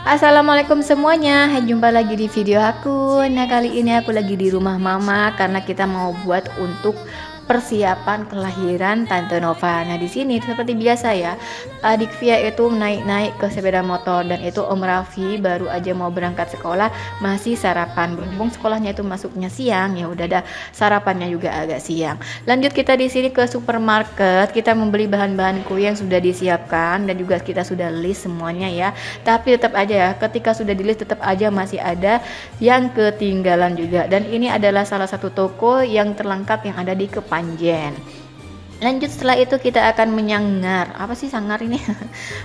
Assalamualaikum semuanya, jumpa lagi di video aku. Nah, kali ini aku lagi di rumah mama karena kita mau buat untuk persiapan kelahiran Tante Nova. Nah, di sini seperti biasa ya, adik Via itu naik-naik ke sepeda motor dan itu Om Raffi baru aja mau berangkat sekolah masih sarapan. Berhubung sekolahnya itu masuknya siang, ya udah dah sarapannya juga agak siang. Lanjut kita di sini ke supermarket, kita membeli bahan-bahan kue yang sudah disiapkan dan juga kita sudah list semuanya ya. Tapi tetap aja ya, ketika sudah di list tetap aja masih ada yang ketinggalan juga. Dan ini adalah salah satu toko yang terlengkap yang ada di Kepanjen. Lanjut setelah itu kita akan menyangar. Apa sih sangar ini?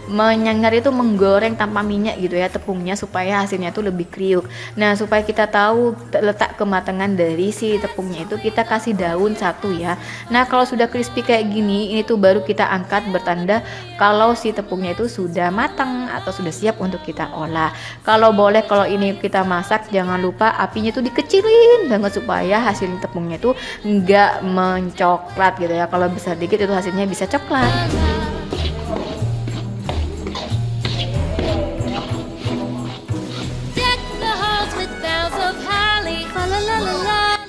Menyangar itu menggoreng tanpa minyak gitu ya tepungnya supaya hasilnya itu lebih kriuk. Nah, supaya kita tahu letak kematangan dari si tepungnya itu kita kasih daun satu ya. Nah, kalau sudah crispy kayak gini, ini tuh baru kita angkat bertanda kalau si tepungnya itu sudah matang atau sudah siap untuk kita olah. Kalau boleh kalau ini kita masak jangan lupa apinya tuh dikecilin banget supaya hasil tepungnya itu enggak mencoklat gitu ya. Kalau besar dikit itu hasilnya bisa coklat.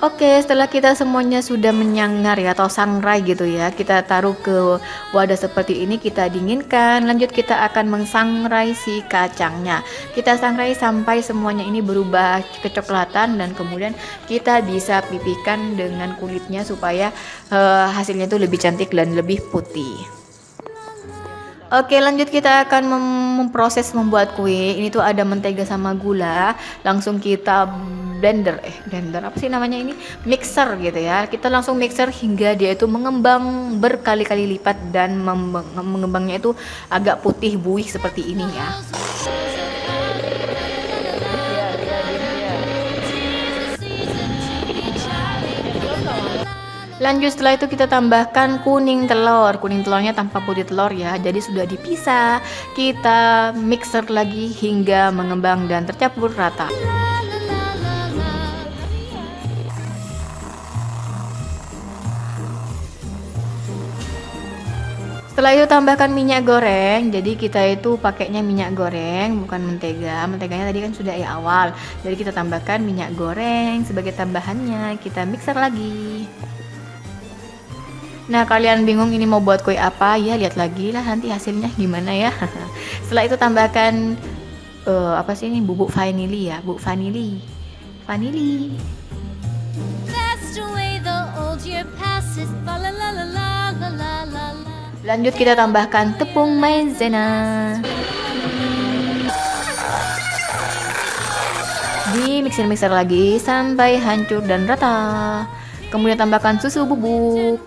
Oke, setelah kita semuanya sudah menyangar ya atau sangrai gitu ya, kita taruh ke wadah seperti ini, kita dinginkan. Lanjut kita akan mengsangrai si kacangnya. Kita sangrai sampai semuanya ini berubah kecoklatan dan kemudian kita bisa pipihkan dengan kulitnya supaya hasilnya itu lebih cantik dan lebih putih. Oke, lanjut kita akan memproses membuat kue. Ini tuh ada mentega sama gula. Langsung kita blender apa sih namanya ini? Mixer gitu ya. Kita langsung mixer hingga dia itu mengembang berkali-kali lipat dan mengembangnya itu agak putih buih seperti ini ya. Lanjut setelah itu kita tambahkan kuning telurnya tanpa putih telur ya, jadi sudah dipisah. Kita mixer lagi hingga mengembang dan tercampur rata. Setelah itu tambahkan minyak goreng. Jadi kita itu pakainya minyak goreng bukan mentega. Menteganya tadi kan sudah ya awal. Jadi kita tambahkan minyak goreng sebagai tambahannya. Kita mixer lagi. Nah, kalian bingung ini mau buat kue apa? Ya lihat lagi lah nanti hasilnya gimana ya. Setelah itu tambahkan apa sih ini, bubuk vanili ya, bubuk vanili. Lanjut kita tambahkan tepung maizena. Di mixer lagi sampai hancur dan rata. Kemudian tambahkan susu bubuk.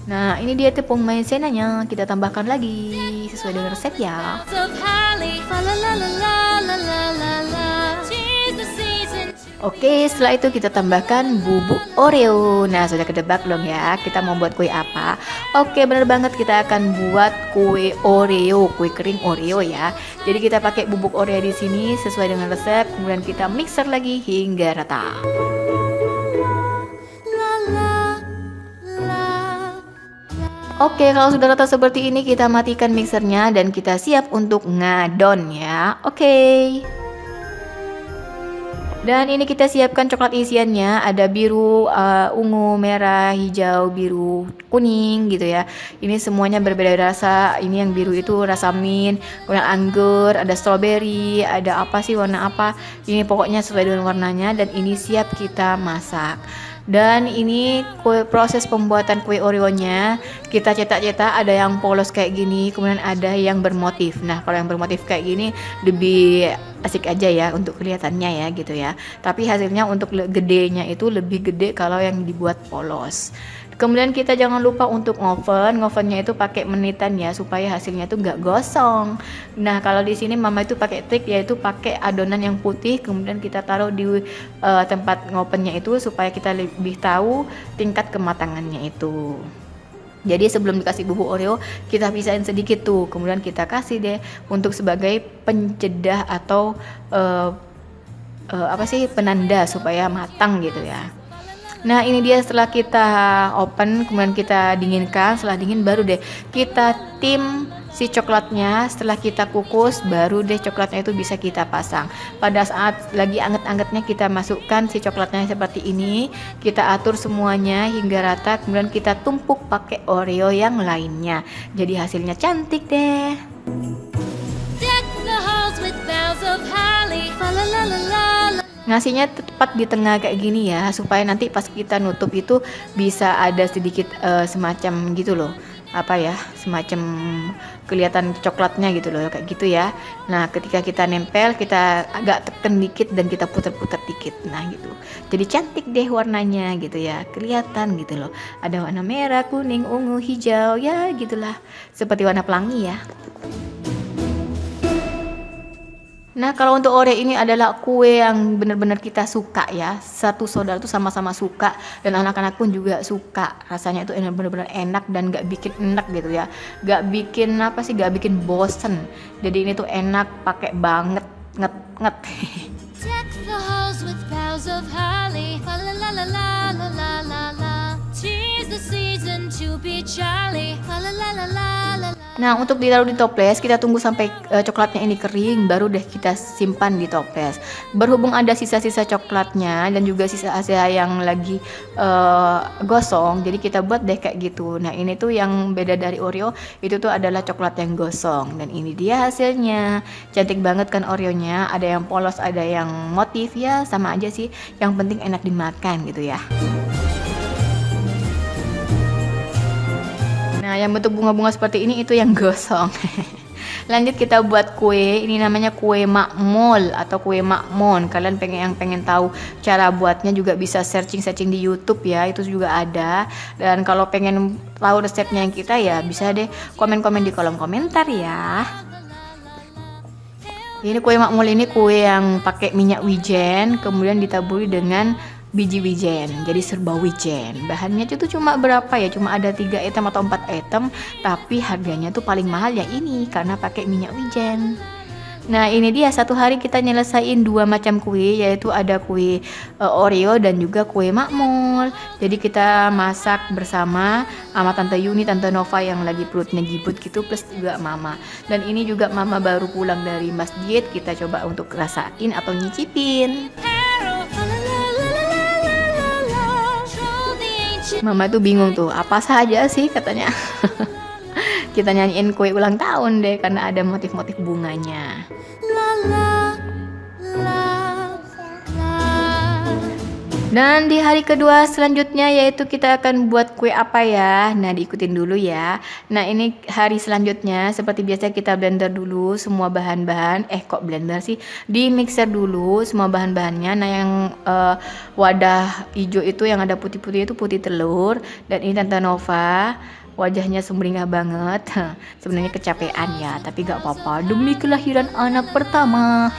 Nah, ini dia tepung maizenanya, kita tambahkan lagi sesuai dengan resep ya. Oke, setelah itu kita tambahkan bubuk Oreo. Nah, sudah kedebak dong ya, kita mau buat kue apa? Oke, bener banget, kita akan buat kue Oreo, kue kering Oreo ya. Jadi kita pakai bubuk Oreo di sini sesuai dengan resep, kemudian kita mixer lagi hingga rata. Oke, kalau sudah rata seperti ini kita matikan mixernya dan kita siap untuk ngadon ya. Oke. Dan ini kita siapkan coklat isiannya, ada biru, ungu, merah, hijau, biru, kuning gitu ya. Ini semuanya berbeda rasa. Ini yang biru itu rasa mint, kemudian anggur, ada strawberry, ada apa sih warna apa. Ini pokoknya sesuai dengan warnanya dan ini siap kita masak. Dan ini proses pembuatan kue Oreo-nya kita cetak-cetak, ada yang polos kayak gini, kemudian ada yang bermotif. Nah, kalau yang bermotif kayak gini lebih asik aja ya untuk kelihatannya ya gitu ya. Tapi hasilnya untuk gedenya itu lebih gede kalau yang dibuat polos. Kemudian kita jangan lupa untuk ngovennya itu pakai menitan ya supaya hasilnya itu nggak gosong. Nah, kalau di sini mama itu pakai trik yaitu pakai adonan yang putih, kemudian kita taruh di tempat ngovennya itu supaya kita lebih tahu tingkat kematangannya itu. Jadi sebelum dikasih bubuk Oreo kita pisahin sedikit tuh, kemudian kita kasih deh untuk sebagai pencedah atau apa sih penanda supaya matang gitu ya. Nah ini dia setelah kita open, kemudian kita dinginkan, setelah dingin baru deh kita tim si coklatnya. Setelah kita kukus baru deh coklatnya itu bisa kita pasang. Pada saat lagi anget-angetnya kita masukkan si coklatnya seperti ini, kita atur semuanya hingga rata, kemudian kita tumpuk pakai Oreo yang lainnya. Jadi hasilnya cantik deh. Ngasihnya tepat di tengah kayak gini ya, supaya nanti pas kita nutup itu bisa ada sedikit semacam gitu loh, apa ya, semacam kelihatan coklatnya gitu loh, kayak gitu ya. Nah ketika kita nempel kita agak tekan dikit dan kita putar-putar dikit, nah gitu, jadi cantik deh warnanya gitu ya, kelihatan gitu loh, ada warna merah, kuning, ungu, hijau, ya gitulah, seperti warna pelangi ya. Nah kalau untuk Oreo ini adalah kue yang benar-benar kita suka ya, satu saudara tuh sama-sama suka dan anak-anak pun juga suka, rasanya itu benar-benar enak dan gak bikin enak gitu ya, gak bikin apa sih, gak bikin bosen, jadi ini tuh enak, pakai banget, nget. Nah untuk ditaruh di toples kita tunggu sampai coklatnya ini kering, baru deh kita simpan di toples. Berhubung ada sisa-sisa coklatnya dan juga sisa-sisa yang lagi gosong, jadi kita buat deh kayak gitu. Nah ini tuh yang beda dari Oreo, itu tuh adalah coklat yang gosong. Dan ini dia hasilnya, cantik banget kan Oreonya, ada yang polos ada yang motif, ya sama aja sih, yang penting enak dimakan gitu ya. Nah yang bentuk bunga-bunga seperti ini itu yang gosong. Lanjut kita buat kue, ini namanya kue makmul atau kue makmon. Kalian pengen tahu cara buatnya juga bisa searching di YouTube ya, itu juga ada. Dan kalau pengen tahu resepnya yang kita ya bisa deh komen-komen di kolom komentar ya. Ini kue makmul ini kue yang pakai minyak wijen, kemudian ditaburi dengan biji wijen, jadi serba wijen. Bahannya itu cuma berapa ya, cuma ada 3 item atau 4 item, tapi harganya tuh paling mahal ya ini karena pakai minyak wijen. Nah ini dia, satu hari kita nyelesain 2 macam kue, yaitu ada kue Oreo dan juga kue makmul. Jadi kita masak bersama sama Tante Yuni, Tante Nova yang lagi perutnya gibut gitu, plus juga Mama. Dan ini juga Mama baru pulang dari masjid, kita coba untuk rasain atau nyicipin. Mama tuh bingung tuh, apa saja sih katanya. Kita nyanyiin kue ulang tahun deh karena ada motif-motif bunganya. Dan di hari kedua selanjutnya yaitu kita akan buat kue apa ya. Nah diikutin dulu ya. Nah ini hari selanjutnya seperti biasa kita blender dulu semua bahan-bahan. Kok blender sih? Di mixer dulu semua bahan-bahannya. Nah yang wadah hijau itu yang ada putih-putih itu putih telur. Dan ini Tante Nova, wajahnya sumringah banget. Sebenarnya kecapean ya, tapi gak apa-apa demi kelahiran anak pertama.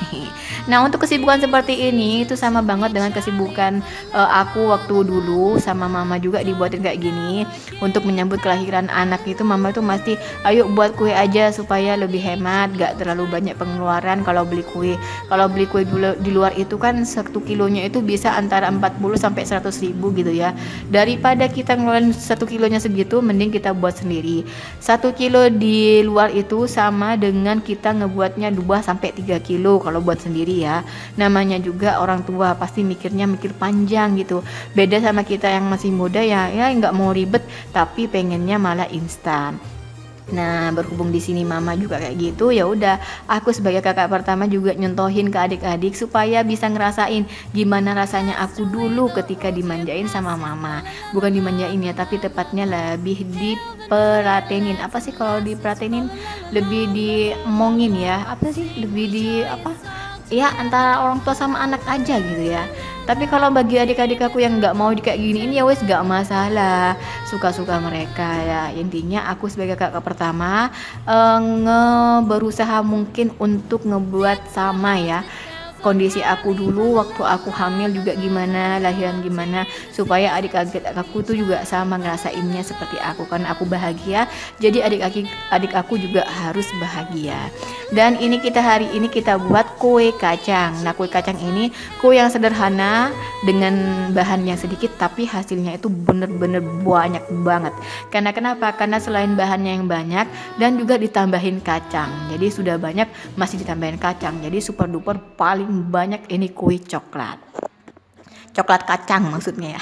Nah untuk kesibukan seperti ini itu sama banget dengan kesibukan aku waktu dulu sama Mama juga dibuatin kayak gini. Untuk menyambut kelahiran anak itu Mama itu mesti ayo buat kue aja supaya lebih hemat, gak terlalu banyak pengeluaran kalau beli kue. Kalau beli kue di luar itu kan 1 kilonya itu bisa antara 40 sampai 100 ribu gitu ya. Daripada kita ngeluarin 1 kilonya segitu, mending kita buat sendiri. 1 kilo di luar itu sama dengan kita ngebuatnya 2 sampai 3 kilo kalau buat sendiri ya. Namanya juga orang tua pasti mikir panjang gitu. Beda sama kita yang masih muda ya nggak mau ribet tapi pengennya malah instan. Nah berhubung di sini Mama juga kayak gitu, ya udah aku sebagai kakak pertama juga nyontohin ke adik-adik supaya bisa ngerasain gimana rasanya aku dulu ketika dimanjain sama Mama. Bukan dimanjain ya, tapi tepatnya lebih diperatenin. Apa sih kalau diperatenin? Lebih diemongin ya. Apa sih? Lebih di apa? Ya antara orang tua sama anak aja gitu ya. Tapi kalau bagi adik-adik aku yang nggak mau kayak giniin ya wes nggak masalah, suka-suka mereka ya. Intinya aku sebagai kakak pertama berusaha mungkin untuk ngebuat sama ya kondisi aku dulu waktu aku hamil juga gimana, lahiran gimana, supaya adik-adik aku tuh juga sama ngerasainnya seperti aku. Karena aku bahagia, jadi adik aku juga harus bahagia. Dan ini hari ini kita buat kue kacang. Nah, kue kacang ini kue yang sederhana dengan bahan yang sedikit, tapi hasilnya itu bener-bener banyak banget. Karena kenapa? Karena selain bahannya yang banyak dan juga ditambahin kacang, jadi sudah banyak masih ditambahin kacang, jadi super duper paling banyak ini kue coklat kacang maksudnya ya.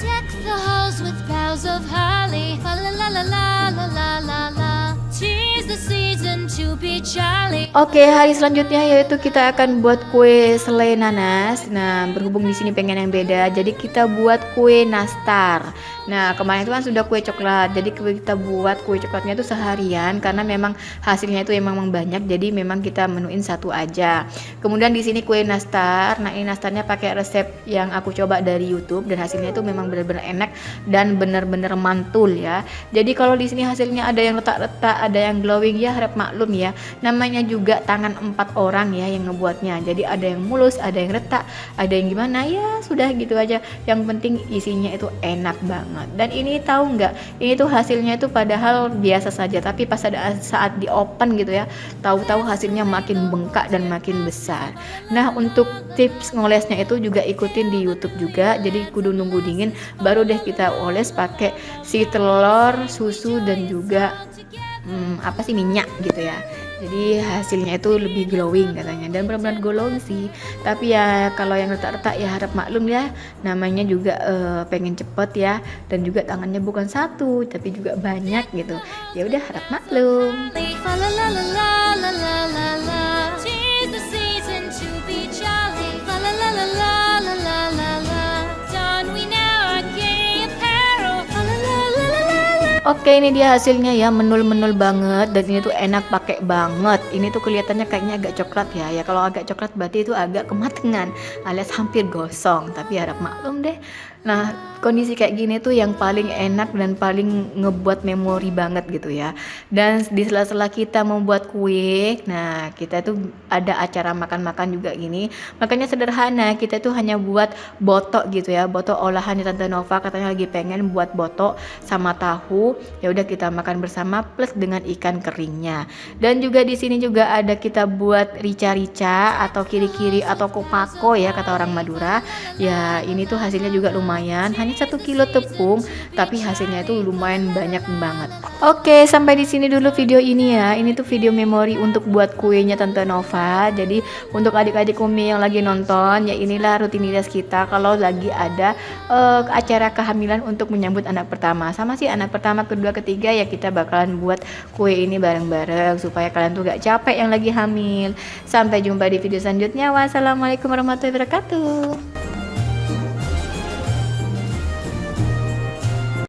Deck the halls with boughs of holly. Fa la la la la la la la la. 'Tis the season to be jolly. Oke, hari selanjutnya yaitu kita akan buat kue selai nanas. Nah, berhubung di sini pengen yang beda, jadi kita buat kue nastar. Nah, kemarin itu kan sudah kue coklat, jadi kita buat kue coklatnya itu seharian karena memang hasilnya itu memang banyak, jadi memang kita menuin satu aja. Kemudian di sini kue nastar. Nah, ini nastarnya pakai resep yang aku coba dari YouTube dan hasilnya itu memang benar-benar enak dan benar-benar mantul ya. Jadi kalau di sini hasilnya ada yang retak-retak, ada yang glowing ya, harap maklum ya. Namanya juga tangan 4 orang ya yang ngebuatnya. Jadi ada yang mulus, ada yang retak, ada yang gimana ya, sudah gitu aja. Yang penting isinya itu enak banget. Dan ini tahu nggak, ini tuh hasilnya itu padahal biasa saja, tapi pas ada saat di open gitu ya, tahu-tahu hasilnya makin bengkak dan makin besar. Nah, untuk tips ngolesnya itu juga ikutin di YouTube juga, jadi kudu nunggu dingin baru deh kita oles pakai si telur, susu dan juga minyak gitu ya. Jadi hasilnya itu lebih glowing katanya, dan benar-benar glowing sih. Tapi ya kalau yang retak-retak ya harap maklum ya, namanya juga pengen cepet ya, dan juga tangannya bukan satu tapi juga banyak gitu. Ya udah harap maklum. Fa la la la la la la la la. 'Tis the season to be jolly. Fa la la la la la la la la. Don we now our gay apparel. Fa la la la la la. Oke, ini dia hasilnya ya, menul-menul banget dan ini tuh enak pakai banget. Ini tuh kelihatannya kayaknya agak coklat ya. Ya kalau agak coklat berarti itu agak kematangan alias hampir gosong, tapi harap maklum deh. Nah, kondisi kayak gini tuh yang paling enak dan paling ngebuat memori banget gitu ya. Dan di sela-sela kita membuat kue, nah kita tuh ada acara makan-makan juga gini. Makanya sederhana, kita tuh hanya buat botok gitu ya, botok olahannya Tante Nova katanya lagi pengen buat botok sama tahu. Ya udah kita makan bersama plus dengan ikan keringnya. Dan juga di sini juga ada kita buat rica-rica atau kiri-kiri atau kopako ya kata orang Madura. Ya ini tuh hasilnya juga lumayan, hanya 1 kilo tepung tapi hasilnya itu lumayan banyak banget. Oke, sampai di sini dulu video ini ya. Ini tuh video memori untuk buat kuenya Tante Nova. Jadi untuk adik-adik Umi yang lagi nonton, ya inilah rutinitas kita kalau lagi ada acara kehamilan untuk menyambut anak pertama. Sama sih anak pertama, kedua, ketiga ya kita bakalan buat kue ini bareng-bareng supaya kalian tuh gak capek yang lagi hamil. Sampai jumpa di video selanjutnya. Wassalamualaikum warahmatullahi wabarakatuh.